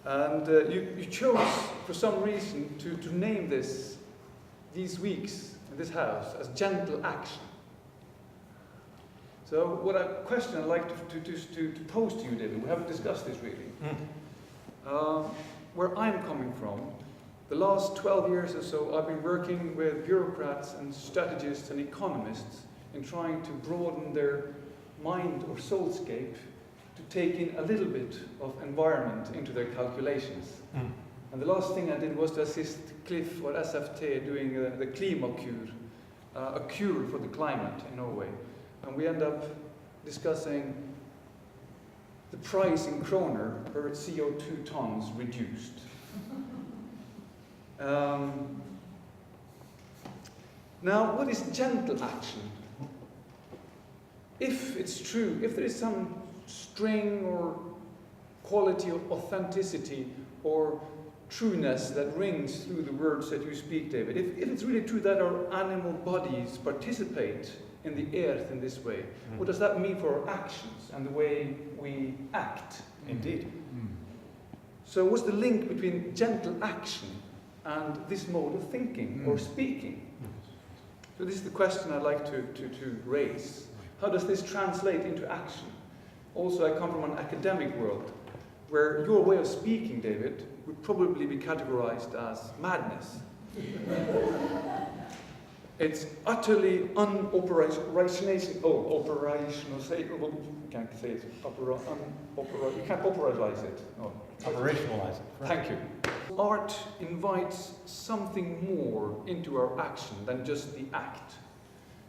And you chose, for some reason, to name these weeks in this house as gentle action. So question I'd like to pose to you, David, we haven't discussed this really. Where I'm coming from, the last 12 years or so, I've been working with bureaucrats and strategists and economists in trying to broaden their mind or soulscape to take in a little bit of environment into their calculations. And the last thing I did was to assist Cliff or SFT doing the Klimakur, a cure for the climate in Norway. And we end up discussing the price in kroner per CO2 tons reduced. Now, what is gentle action? If it's true, if there is some string or quality of authenticity or trueness that rings through the words that you speak, David, if it's really true that our animal bodies participate in the earth in this way, what does that mean for our actions and the way we act? Indeed. So what's the link between gentle action and this mode of thinking or speaking? So this is the question I'd like to raise. How does this translate into action? Also, I come from an academic world where your way of speaking, David, would probably be categorized as madness. It's utterly operationalized. You can't say it. You can't operationalize it. No. Operationalize it. Right. Thank you. Art invites something more into our action than just the act.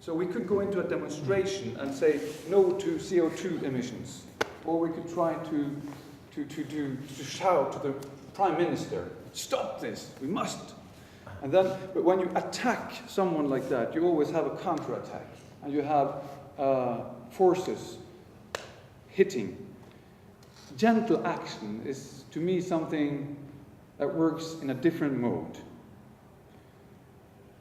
So we could go into a demonstration and say no to CO2 emissions, or we could try to shout to the Prime Minister, stop this, we must. And then, but when you attack someone like that, you always have a counter-attack, and you have forces hitting. Gentle action is, to me, something that works in a different mode.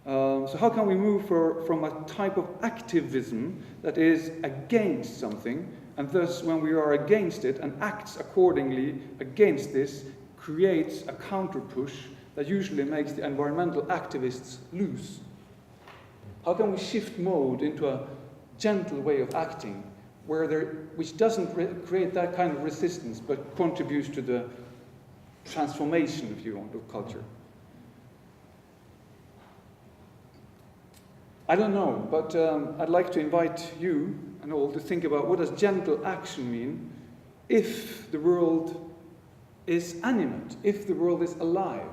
So how can we move from a type of activism that is against something, and thus when we are against it and acts accordingly against this, creates a counter-push that usually makes the environmental activists lose? How can we shift mode into a gentle way of acting, which doesn't create that kind of resistance, but contributes to the transformation, if you want, of culture? I don't know, but I'd like to invite you and all to think about what does gentle action mean if the world is animate, if the world is alive.